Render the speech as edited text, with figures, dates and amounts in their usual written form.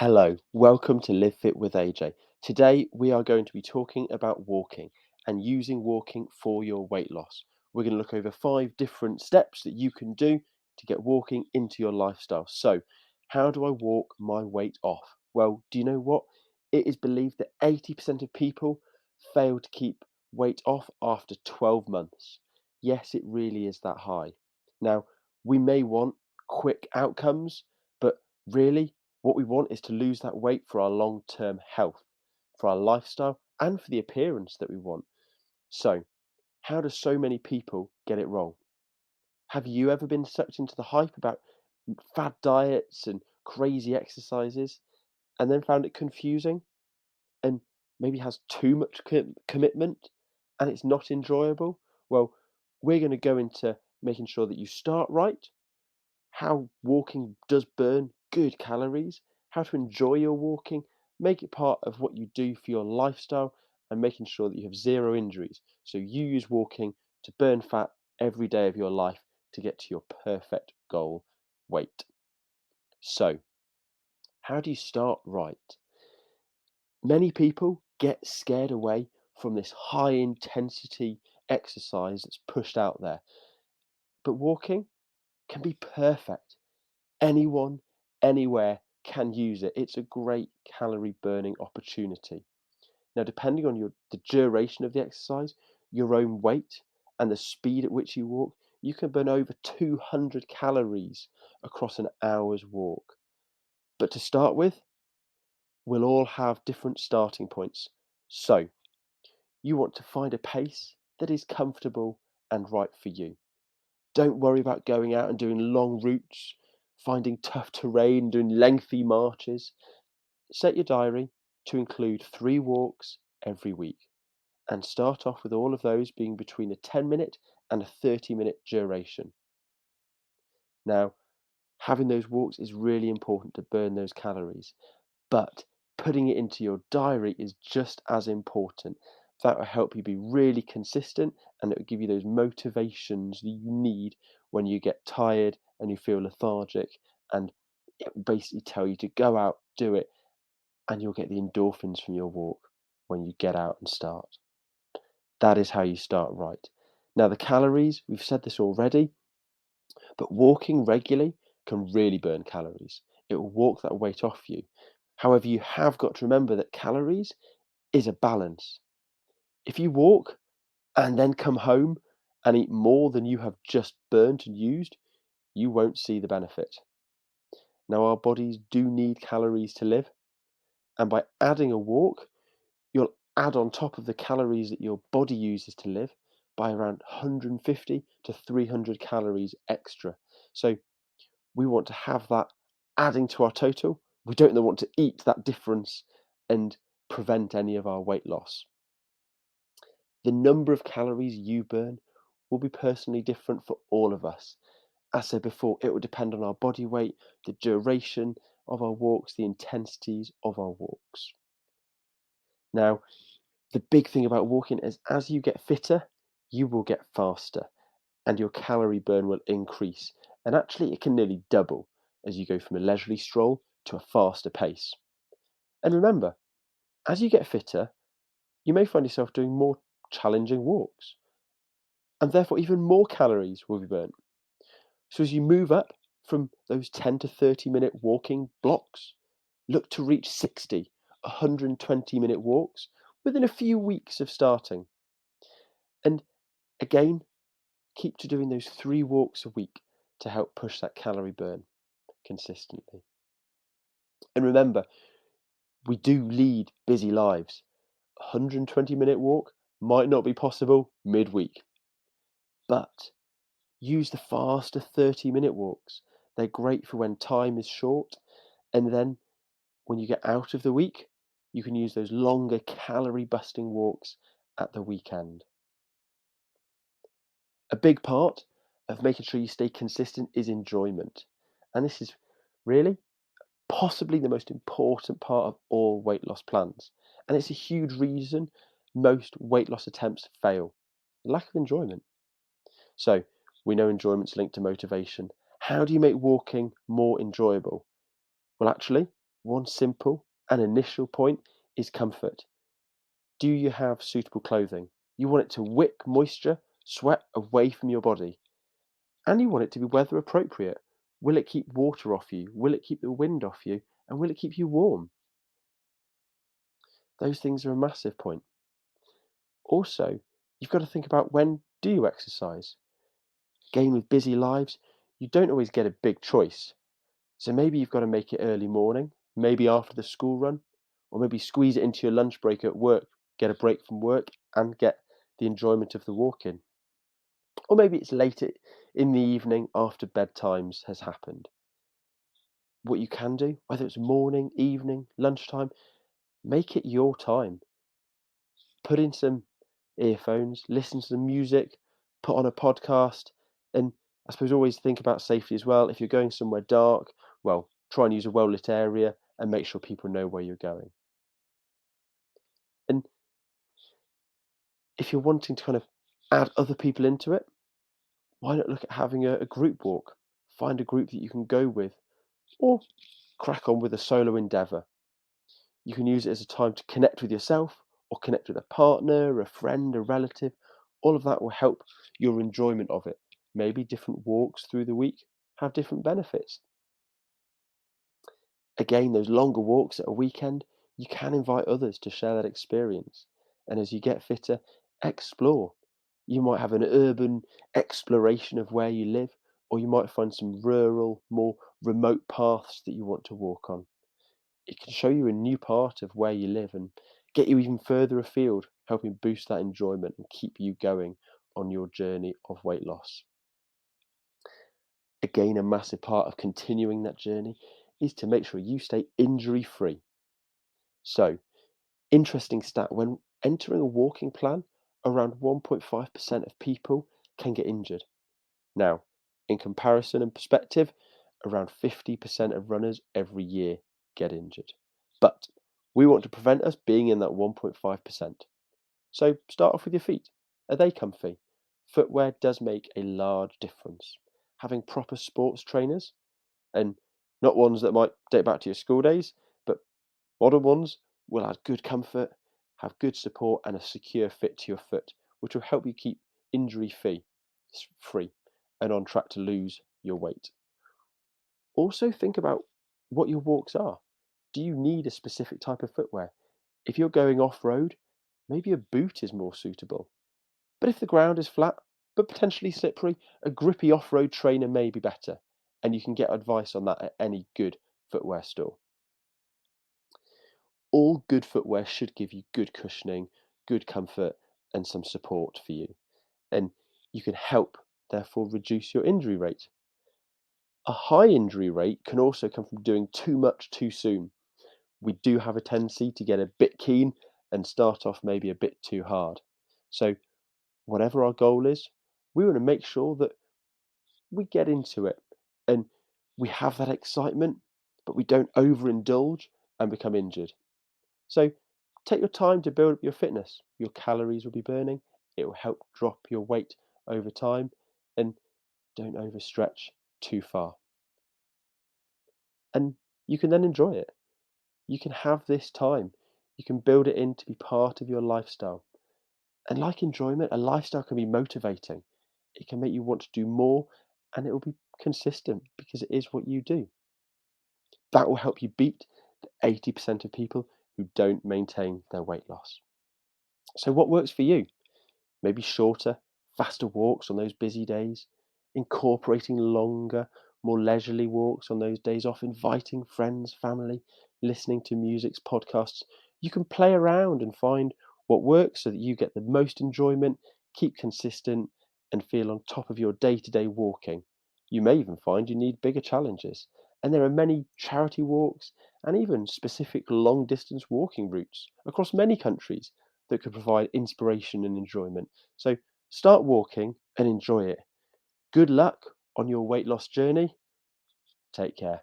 Hello, welcome to Live Fit with AJ. Today we are going to be talking about walking and using walking for your weight loss. We're going to look over 5 different steps that you can do to get walking into your lifestyle. So, how do I walk my weight off? Well, do you know what? It is believed that 80% of people fail to keep weight off after 12 months. Yes, it really is that high. Now, we may want quick outcomes, but really, what we want is to lose that weight for our long term health, for our lifestyle, and for the appearance that we want. So, how do so many people get it wrong? Have you ever been sucked into the hype about fad diets and crazy exercises and then found it confusing and maybe has too much commitment and it's not enjoyable? Well, we're going to go into making sure that you start right, how walking does burn good calories, how to enjoy your walking, make it part of what you do for your lifestyle, and making sure that you have zero injuries. So you use walking to burn fat every day of your life to get to your perfect goal weight. So, how do you start right? Many people get scared away from this high intensity exercise that's pushed out there, but walking can be perfect. Anyone, anywhere can use it. It's a great calorie burning opportunity. Now, depending on the duration of the exercise, your own weight, and the speed at which you walk, you can burn over 200 calories across an hour's walk. But to start with, we'll all have different starting points. So, you want to find a pace that is comfortable and right for you. Don't worry about going out and doing long routes, finding tough terrain, doing lengthy marches. Set your diary to include 3 walks every week and start off with all of those being between a 10-minute and a 30-minute duration. Now, having those walks is really important to burn those calories, but putting it into your diary is just as important. That will help you be really consistent and it will give you those motivations that you need when you get tired and you feel lethargic. And it will basically tell you to go out, do it, and you'll get the endorphins from your walk when you get out and start. That is how you start right. Now, the calories, we've said this already, but walking regularly can really burn calories. It will walk that weight off you. However, you have got to remember that calories is a balance. If you walk and then come home and eat more than you have just burnt and used, you won't see the benefit. Now, our bodies do need calories to live, and by adding a walk, you'll add on top of the calories that your body uses to live by around 150 to 300 calories extra. So we want to have that adding to our total. We don't want to eat that difference and prevent any of our weight loss. The number of calories you burn will be personally different for all of us. As I said before, it will depend on our body weight, the duration of our walks, the intensities of our walks. Now, the big thing about walking is as you get fitter, you will get faster and your calorie burn will increase. And actually, it can nearly double as you go from a leisurely stroll to a faster pace. And remember, as you get fitter, you may find yourself doing more challenging walks, and therefore even more calories will be burnt. So as you move up from those 10 to 30-minute walking blocks, look to reach 60, 120-minute walks within a few weeks of starting. And again, keep to doing those 3 walks a week to help push that calorie burn consistently. And remember, we do lead busy lives. A 120-minute walk might not be possible midweek, but use the faster 30-minute walks. They're great for when time is short, and then when you get out of the week, you can use those longer calorie busting walks at the weekend. A big part of making sure you stay consistent is enjoyment. And this is really possibly the most important part of all weight loss plans. And it's a huge reason most weight loss attempts fail: lack of enjoyment. So, we know enjoyment's linked to motivation. How do you make walking more enjoyable? Well, actually, one simple and initial point is comfort. Do you have suitable clothing? You want it to wick moisture, sweat away from your body, and you want it to be weather appropriate. Will it keep water off you? Will it keep the wind off you? And will it keep you warm? Those things are a massive point. Also, you've got to think about, when do you exercise? Again, with busy lives, you don't always get a big choice. So maybe you've got to make it early morning, maybe after the school run, or maybe squeeze it into your lunch break at work, get a break from work and get the enjoyment of the walk in. Or maybe it's later in the evening after bedtimes has happened. What you can do, whether it's morning, evening, lunchtime, make it your time. Put in some earphones, listen to some music, put on a podcast, and I suppose always think about safety as well. If you're going somewhere dark, well, try and use a well lit area and make sure people know where you're going. And if you're wanting to kind of add other people into it, why not look at having a group walk? Find a group that you can go with, or crack on with a solo endeavour. You can use it as a time to connect with yourself, or connect with a partner, a friend, a relative. All of that will help your enjoyment of it. Maybe different walks through the week have different benefits. Again, those longer walks at a weekend, you can invite others to share that experience. And as you get fitter, explore. You might have an urban exploration of where you live, or you might find some rural, more remote paths that you want to walk on. It can show you a new part of where you live and get you even further afield, helping boost that enjoyment and keep you going on your journey of weight loss. Again, a massive part of continuing that journey is to make sure you stay injury free. So, interesting stat, when entering a walking plan, around 1.5% of people can get injured. Now, in comparison and perspective, around 50% of runners every year get injured. But we want to prevent us being in that 1.5%. So start off with your feet. Are they comfy? Footwear does make a large difference. Having proper sports trainers, and not ones that might date back to your school days, but modern ones, will add good comfort, have good support, and a secure fit to your foot, which will help you keep free and on track to lose your weight. Also, think about what your walks are. Do you need a specific type of footwear? If you're going off road, maybe a boot is more suitable. But if the ground is flat, but potentially slippery, a grippy off road trainer may be better. And you can get advice on that at any good footwear store. All good footwear should give you good cushioning, good comfort, and some support for you. And you can help, therefore, reduce your injury rate. A high injury rate can also come from doing too much too soon. We do have a tendency to get a bit keen and start off maybe a bit too hard. So, whatever our goal is, we want to make sure that we get into it and we have that excitement, but we don't overindulge and become injured. So, take your time to build up your fitness. Your calories will be burning, it will help drop your weight over time, and don't overstretch too far. And you can then enjoy it. You can have this time. You can build it in to be part of your lifestyle. And like enjoyment, a lifestyle can be motivating. It can make you want to do more, and it will be consistent because it is what you do. That will help you beat the 80% of people who don't maintain their weight loss. So, what works for you? Maybe shorter, faster walks on those busy days, incorporating longer, more leisurely walks on those days off, inviting friends, family, listening to music's podcasts. You can play around and find what works so that you get the most enjoyment, keep consistent, and feel on top of your day to day walking. You may even find you need bigger challenges. And there are many charity walks and even specific long distance walking routes across many countries that could provide inspiration and enjoyment. So start walking and enjoy it. Good luck on your weight loss journey. Take care.